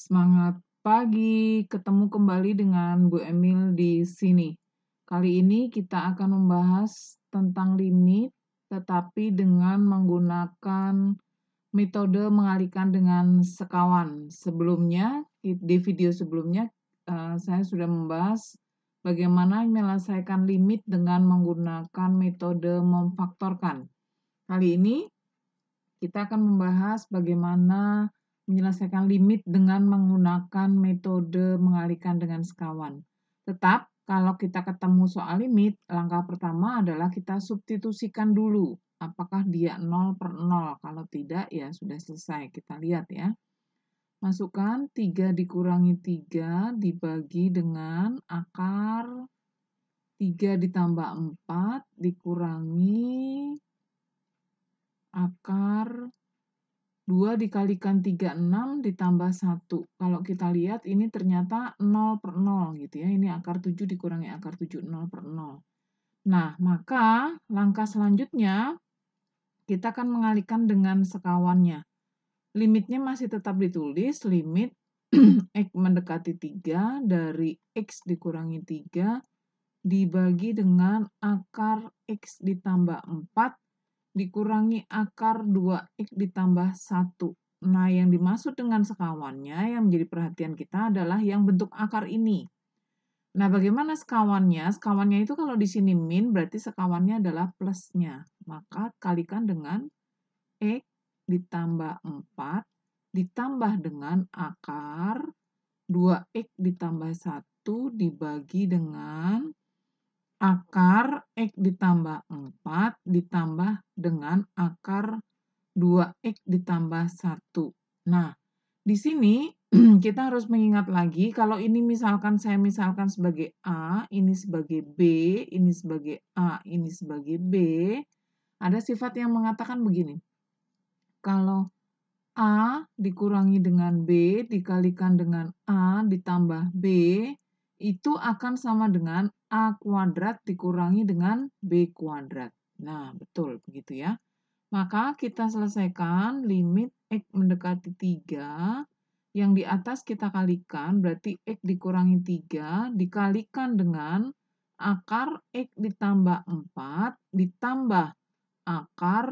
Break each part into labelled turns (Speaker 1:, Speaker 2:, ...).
Speaker 1: Semangat pagi, ketemu kembali dengan Bu Emil di sini. Kali ini kita akan membahas tentang limit, tetapi dengan menggunakan metode mengalihkan dengan sekawan. Sebelumnya, di video sebelumnya, saya sudah membahas bagaimana menyelesaikan limit dengan menggunakan metode memfaktorkan. Kali ini kita akan membahas bagaimana menyelesaikan limit dengan menggunakan metode mengalihkan dengan sekawan. Tetap, kalau kita ketemu soal limit, langkah pertama adalah kita substitusikan dulu. Apakah dia 0/0? Kalau tidak, ya sudah selesai. Kita lihat ya. Masukkan 3 dikurangi 3 dibagi dengan akar 3 ditambah 4 dikurangi akar 2 dikalikan 3, 6 ditambah 1. Kalau kita lihat ini ternyata 0/0 gitu ya. Ini akar 7 dikurangi akar 7, 0/0. Nah, maka langkah selanjutnya kita akan mengalihkan dengan sekawannya. Limitnya masih tetap ditulis, limit X mendekati 3 dari X dikurangi 3 dibagi dengan akar X ditambah 4 dikurangi akar 2X ditambah 1. Nah, yang dimaksud dengan sekawannya yang menjadi perhatian kita adalah yang bentuk akar ini. Nah, bagaimana sekawannya? Sekawannya itu kalau di sini min, berarti sekawannya adalah plusnya. Maka kalikan dengan X ditambah 4 ditambah dengan akar 2X ditambah 1 dibagi dengan akar X ditambah 4 ditambah dengan akar 2X ditambah 1. Nah, di sini kita harus mengingat lagi kalau ini misalkan saya misalkan sebagai A, ini sebagai B, ini sebagai A, ini sebagai B, ada sifat yang mengatakan begini. Kalau A dikurangi dengan B dikalikan dengan A ditambah B, itu akan sama dengan A kuadrat dikurangi dengan B kuadrat. Nah, betul begitu ya. Maka kita selesaikan limit X mendekati 3, yang di atas kita kalikan, berarti X dikurangi 3 dikalikan dengan akar X ditambah 4 ditambah akar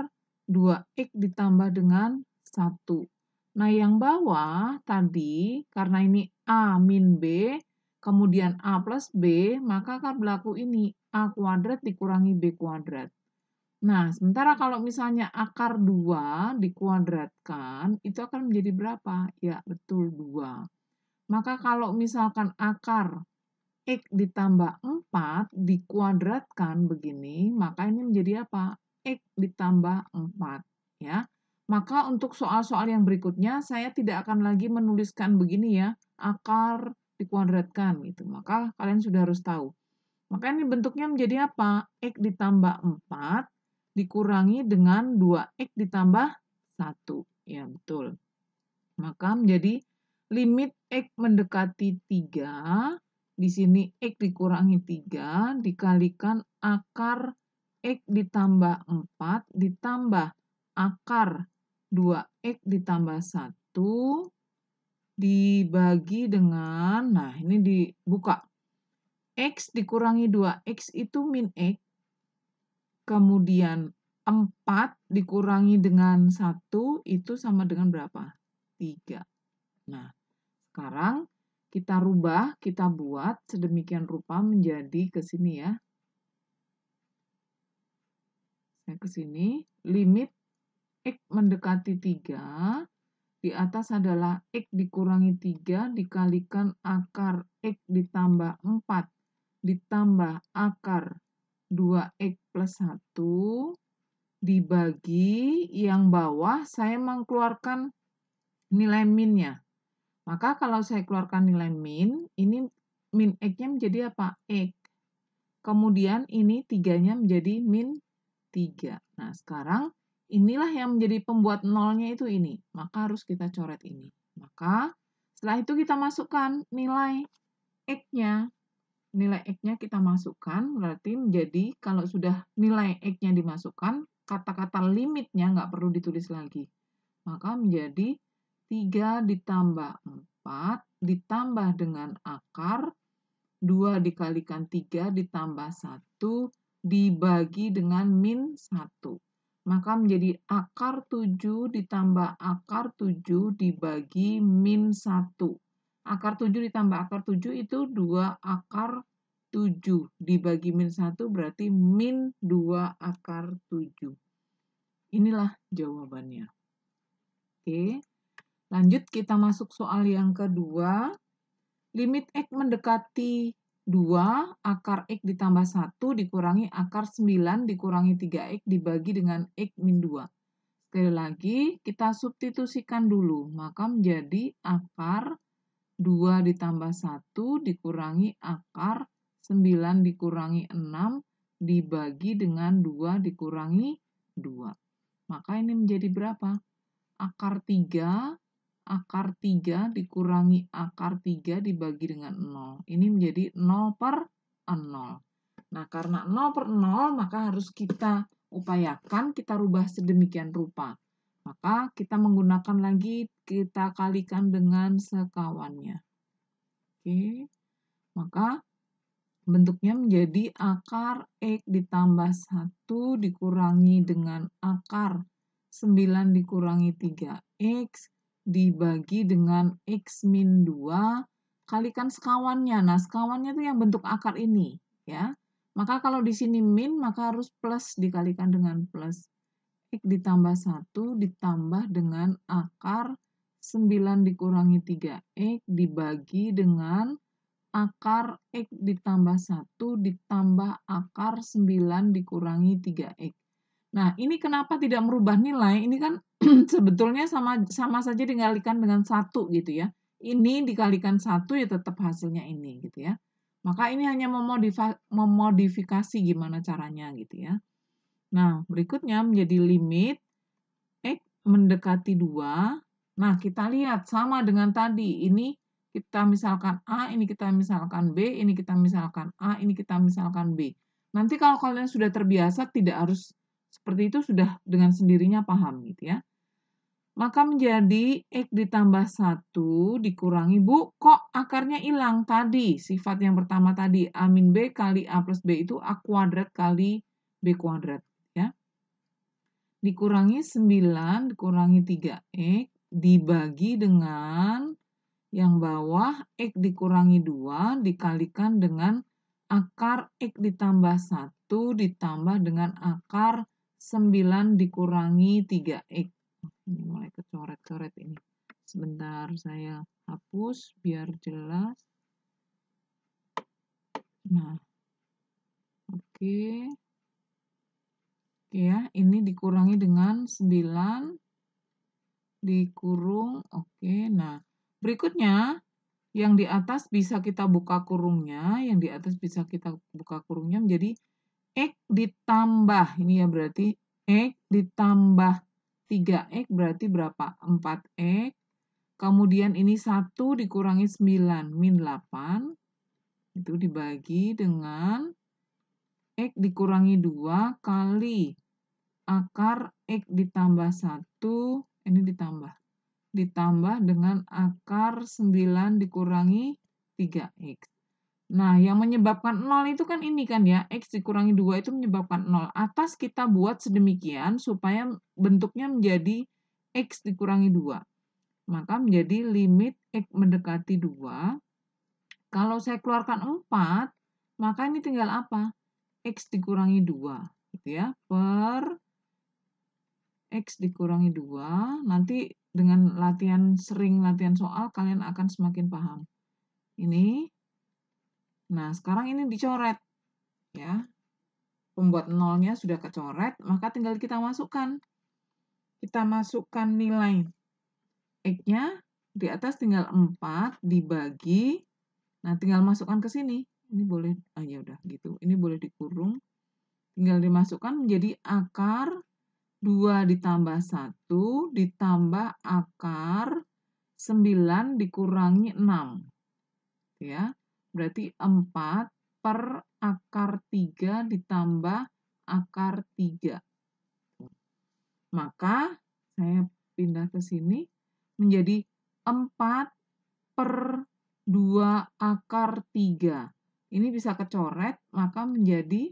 Speaker 1: 2X ditambah dengan 1. Nah, yang bawah tadi, karena ini A min B, kemudian A plus B, maka akan berlaku ini, A kuadrat dikurangi B kuadrat. Nah, sementara kalau misalnya akar 2 dikuadratkan, itu akan menjadi berapa? Ya, betul 2. Maka kalau misalkan akar X ditambah 4 dikuadratkan begini, maka ini menjadi apa? X ditambah 4. Ya. Maka untuk soal-soal yang berikutnya, saya tidak akan lagi menuliskan begini ya, akar dikuadratkan gitu. Maka kalian sudah harus tahu. Maka ini bentuknya menjadi apa? X ditambah 4 dikurangi dengan 2X ditambah 1. Ya, betul. Maka menjadi limit X mendekati 3, di sini X dikurangi 3, dikalikan akar X ditambah 4, ditambah akar 2X ditambah 1, dibagi dengan, nah ini dibuka. X dikurangi 2X itu min X, kemudian 4 dikurangi dengan 1 itu sama dengan berapa? 3. Nah, sekarang kita rubah, kita buat sedemikian rupa menjadi ke sini ya. Saya ke sini, limit X mendekati 3, di atas adalah X dikurangi 3 dikalikan akar X ditambah 4 ditambah akar 2X plus 1 dibagi yang bawah saya mengeluarkan nilai minnya. Maka kalau saya keluarkan nilai min, ini min X-nya menjadi apa? X. Kemudian ini 3-nya menjadi min 3. Nah, sekarang inilah yang menjadi pembuat nolnya itu ini. Maka harus kita coret ini. Maka setelah itu kita masukkan nilai X-nya. Nilai X-nya kita masukkan, berarti menjadi kalau sudah nilai X-nya dimasukkan, kata-kata limitnya nggak perlu ditulis lagi. Maka menjadi 3 ditambah 4 4 ditambah dengan akar 2 dikalikan 3 ditambah 1 dibagi dengan min 1. Maka menjadi akar 7 ditambah akar 7 dibagi min 1. Akar 7 ditambah akar 7 itu 2 akar 7. Dibagi min 1 berarti min 2 akar 7. Inilah jawabannya. Oke, lanjut kita masuk soal yang kedua. Limit X mendekati 2, akar X ditambah 1 dikurangi akar 9 dikurangi 3X dibagi dengan X min 2. Sekali lagi, kita substitusikan dulu. Maka menjadi akar 2 ditambah 1 dikurangi akar 9 dikurangi 6 dibagi dengan 2 dikurangi 2. Maka ini menjadi berapa? Akar 3 dikurangi akar 3 dibagi dengan 0. Ini menjadi 0/0. Nah, karena 0/0, maka harus kita upayakan, kita rubah sedemikian rupa. Maka kita menggunakan lagi, kita kalikan dengan sekawannya. Oke, maka bentuknya menjadi akar X ditambah 1 dikurangi dengan akar 9 dikurangi 3X dibagi dengan X min 2, kalikan sekawannya. Nah, sekawannya itu yang bentuk akar ini, ya. Maka kalau di sini min, maka harus plus dikalikan dengan plus. X ditambah 1 ditambah dengan akar 9 dikurangi 3X dibagi dengan akar X ditambah 1 ditambah akar 9 dikurangi 3X. Nah, ini kenapa tidak merubah nilai? Ini kan sebetulnya sama saja dikalikan dengan 1 gitu ya. Ini dikalikan 1 ya tetap hasilnya ini gitu ya. Maka ini hanya memodifikasi gimana caranya gitu ya. Nah, berikutnya menjadi limit X mendekati 2. Nah, kita lihat sama dengan tadi. Ini kita misalkan A, ini kita misalkan B, ini kita misalkan A, ini kita misalkan B. Nanti kalau kalian sudah terbiasa, tidak harus seperti itu, sudah dengan sendirinya paham gitu ya. Maka menjadi X ditambah 1 dikurangi, Bu, kok akarnya hilang? Tadi, sifat yang pertama tadi, A min B kali A plus B itu A kuadrat kali B kuadrat. Ya. Dikurangi 9, dikurangi 3X, dibagi dengan yang bawah X dikurangi 2, dikalikan dengan akar X ditambah 1, ditambah dengan akar 9 dikurangi 3X. Ini mulai kecoret-coret ini. Sebentar saya hapus biar jelas. Nah, oke. Oke ya, ini dikurangi dengan 9 dikurung. Oke, nah berikutnya yang di atas bisa kita buka kurungnya, yang di atas bisa kita buka kurungnya menjadi X ditambah, ini ya berarti X ditambah 3X berarti berapa? 4X. Kemudian ini 1 dikurangi 9, min 8. Itu dibagi dengan X dikurangi 2 kali akar X ditambah 1, ini ditambah dengan akar 9 dikurangi 3X. Nah, yang menyebabkan 0 itu kan ini kan ya, X dikurangi 2 itu menyebabkan 0. Atas kita buat sedemikian supaya bentuknya menjadi X dikurangi 2. Maka menjadi limit X mendekati 2. Kalau saya keluarkan 4, maka ini tinggal apa? X dikurangi 2. Gitu ya, per X dikurangi 2. Nanti dengan sering latihan soal, kalian akan semakin paham. Ini. Nah, sekarang ini dicoret. Ya. Pembuat nolnya sudah kecoret, maka tinggal kita masukkan. Kita masukkan nilai X-nya, di atas tinggal 4 dibagi. Nah, tinggal masukkan ke sini. Ini boleh, ya udah gitu. Ini boleh dikurung. Tinggal dimasukkan menjadi akar 2 ditambah 1 ditambah akar 9 dikurangi 6. Ya, berarti 4 per akar 3 ditambah akar 3. Maka saya pindah ke sini menjadi 4 per 2 akar 3. Ini bisa kecoret, maka menjadi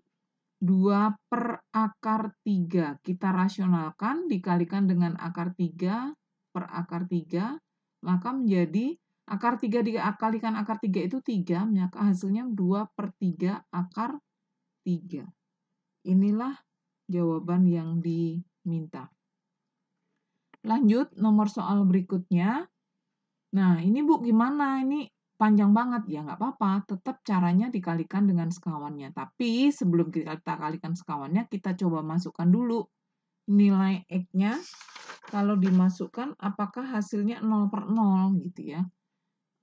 Speaker 1: 2 per akar 3. Kita rasionalkan, dikalikan dengan akar 3 per akar 3, maka menjadi akar 3 dikalikan akar 3 itu 3, maka hasilnya 2 per 3 akar 3. Inilah jawaban yang diminta. Lanjut, nomor soal berikutnya. Nah, ini Bu gimana? Ini panjang banget. Ya nggak apa-apa, tetap caranya dikalikan dengan sekawannya. Tapi sebelum kita kalikan sekawannya, kita coba masukkan dulu nilai X-nya. Kalau dimasukkan, apakah hasilnya 0 per 0 gitu ya.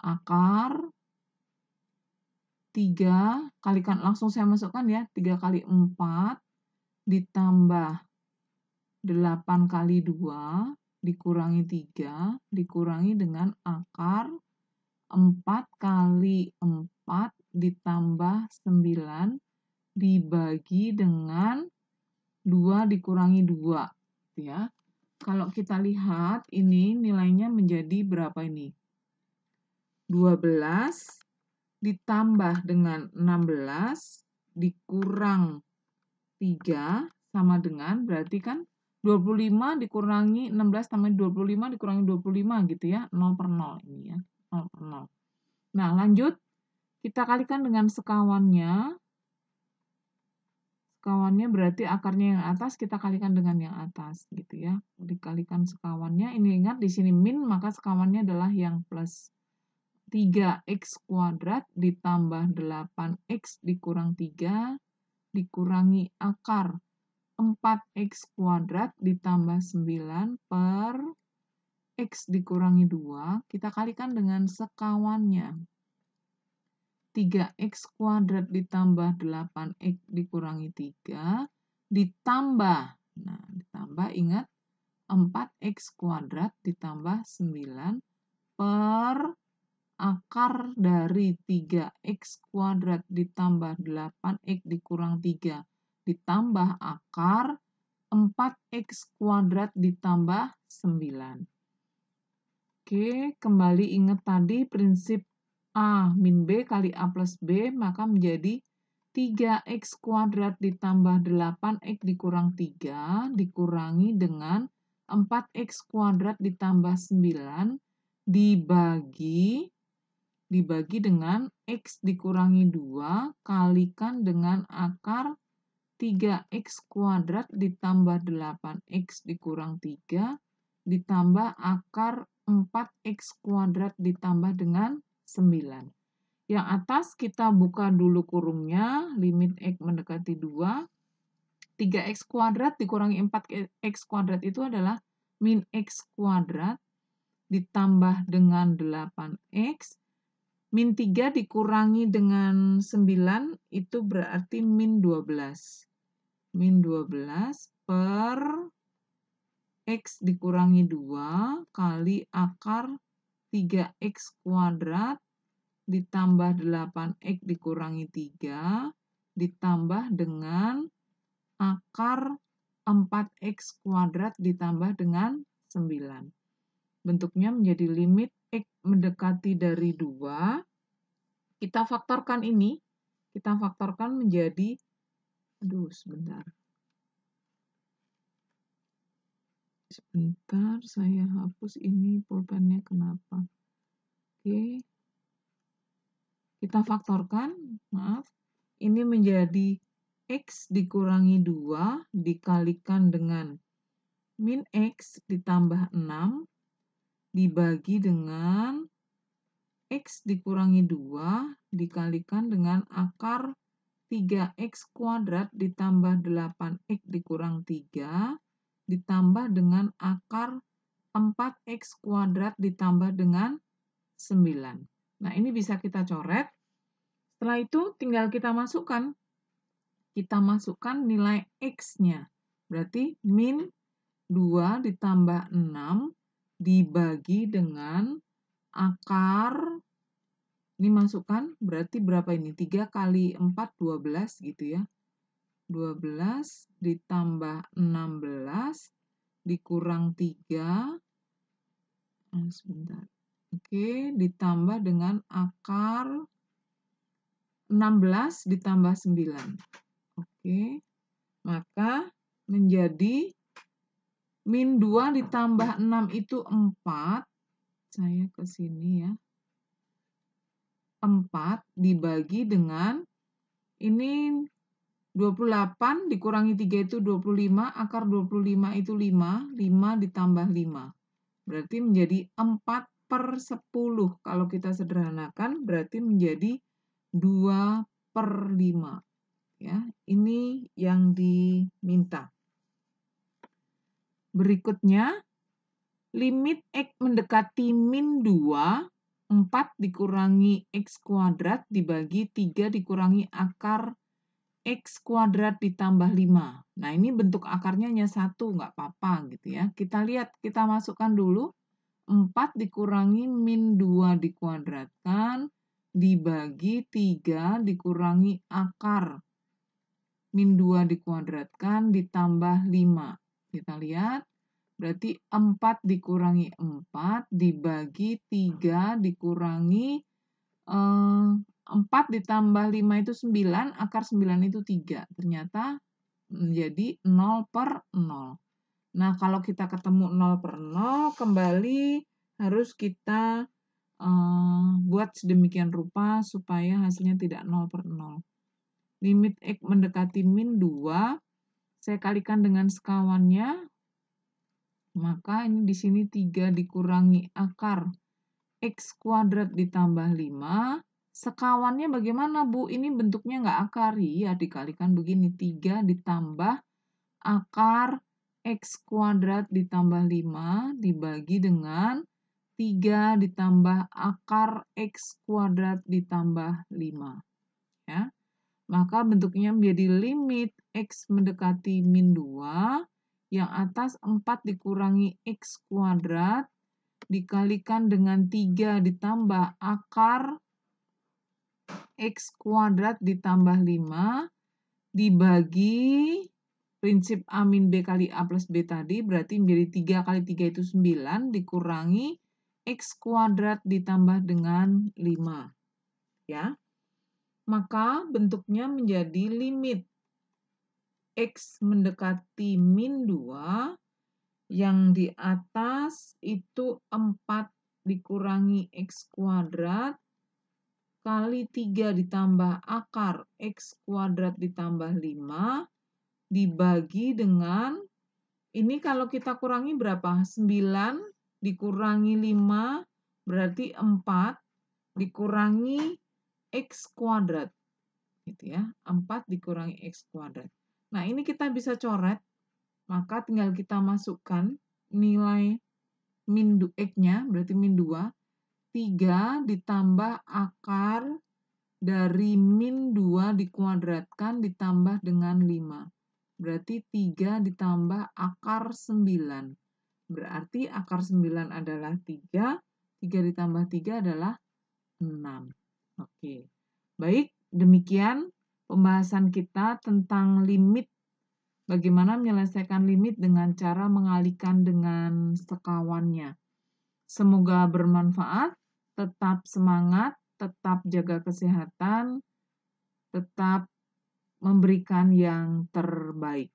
Speaker 1: Akar 3, kalikan langsung saya masukkan ya, 3 kali 4 ditambah 8 kali 2 dikurangi 3 dikurangi dengan akar 4 kali 4 ditambah 9 dibagi dengan 2 dikurangi 2 ya. Kalau kita lihat ini nilainya menjadi berapa ini? 12 ditambah dengan 16 dikurang 3 sama dengan berarti kan 25 dikurangi 16 tambah 25 dikurangi 25 gitu ya, 0 per 0 ini ya, 0 per 0. Nah, lanjut kita kalikan dengan sekawannya. Sekawannya berarti akarnya yang atas kita kalikan dengan yang atas gitu ya. Dikalikan sekawannya, ini ingat di sini min maka sekawannya adalah yang plus. 3x kuadrat ditambah 8x dikurang 3 dikurangi akar 4x kuadrat ditambah 9 per x dikurangi 2, kita kalikan dengan sekawannya. 3x kuadrat ditambah 8x dikurangi 3 ditambah, nah ditambah ingat 4x kuadrat ditambah 9 per akar dari 3x kuadrat ditambah 8x dikurang 3 ditambah akar 4x kuadrat ditambah 9. Oke, kembali ingat tadi prinsip A min B kali A plus B, maka menjadi 3x kuadrat ditambah 8x dikurang 3 dikurangi dengan 4x kuadrat ditambah 9 dibagi dengan x dikurangi 2 kalikan dengan akar 3x kuadrat ditambah 8x dikurang 3 ditambah akar 4x kuadrat ditambah dengan 9. Yang atas kita buka dulu kurungnya, limit x mendekati 2. 3x kuadrat dikurangi 4x kuadrat itu adalah min x kuadrat ditambah dengan 8x. Min 3 dikurangi dengan 9 itu berarti min 12. Min 12 per x dikurangi 2 kali akar 3x kuadrat ditambah 8x dikurangi 3 ditambah dengan akar 4x kuadrat ditambah dengan 9. Bentuknya menjadi limit x mendekati dari 2. Kita faktorkan ini. Kita faktorkan menjadi, sebentar. Sebentar, saya hapus ini pulpennya kenapa. Oke. Kita faktorkan, maaf. Ini menjadi x dikurangi 2 dikalikan dengan min x ditambah 6 dibagi dengan x dikurangi 2 dikalikan dengan akar 3x kuadrat ditambah 8x dikurang 3 ditambah dengan akar 4x kuadrat ditambah dengan 9. Nah, ini bisa kita coret. Setelah itu tinggal kita masukkan. Kita masukkan nilai x-nya. Berarti min 2 ditambah 6 dibagi dengan akar, ini masukkan, berarti berapa ini? 3 kali 4, 12 gitu ya. 12 ditambah 16 dikurang 3, sebentar. Oke, ditambah dengan akar 16 ditambah 9. Oke, maka menjadi min 2 ditambah 6 itu 4. Saya ke sini ya. 4 dibagi dengan ini 28 dikurangi 3 itu 25, akar 25 itu 5, 5 ditambah 5. Berarti menjadi 4/10. Kalau kita sederhanakan berarti menjadi 2/5. Ya, ini yang diminta. Berikutnya, limit X mendekati min 2, 4 dikurangi X kuadrat dibagi 3 dikurangi akar X kuadrat ditambah 5. Nah, ini bentuk akarnya hanya 1, nggak apa-apa gitu ya. Kita lihat, kita masukkan dulu. 4 dikurangi min 2 dikuadratkan, dibagi 3 dikurangi akar. Min 2 dikuadratkan ditambah 5. Kita lihat, berarti 4 dikurangi 4, dibagi 3 dikurangi 4 ditambah 5 itu 9, akar 9 itu 3. Ternyata menjadi 0/0. Nah, kalau kita ketemu 0/0, kembali harus kita buat sedemikian rupa supaya hasilnya tidak 0/0. Limit X mendekati min 2, saya kalikan dengan sekawannya, maka ini di sini 3 dikurangi akar X kuadrat ditambah 5. Sekawannya bagaimana, Bu? Ini bentuknya nggak akar. Iya, dikalikan begini. 3 ditambah akar X kuadrat ditambah 5 dibagi dengan 3 ditambah akar X kuadrat ditambah 5. Ya. Maka bentuknya menjadi limit X mendekati min 2, yang atas 4 dikurangi X kuadrat, dikalikan dengan 3 ditambah akar X kuadrat ditambah 5, dibagi prinsip A min B kali A plus B tadi, berarti menjadi 3 kali 3 itu 9, dikurangi X kuadrat ditambah dengan 5. Ya. Maka bentuknya menjadi limit X mendekati min 2, yang di atas itu 4 dikurangi X kuadrat, kali 3 ditambah akar X kuadrat ditambah 5, dibagi dengan, ini kalau kita kurangi berapa? 9 dikurangi 5, berarti 4 dikurangi X kuadrat. Gitu ya, 4 dikurangi X kuadrat. Nah, ini kita bisa coret, maka tinggal kita masukkan nilai min X-nya, berarti min 2, 3 ditambah akar dari min 2 dikuadratkan ditambah dengan 5. Berarti 3 ditambah akar 9. Berarti akar 9 adalah 3, 3 ditambah 3 adalah 6. Oke. Baik, demikian pembahasan kita tentang limit. Bagaimana menyelesaikan limit dengan cara mengalihkan dengan sekawannya. Semoga bermanfaat, tetap semangat, tetap jaga kesehatan, tetap memberikan yang terbaik.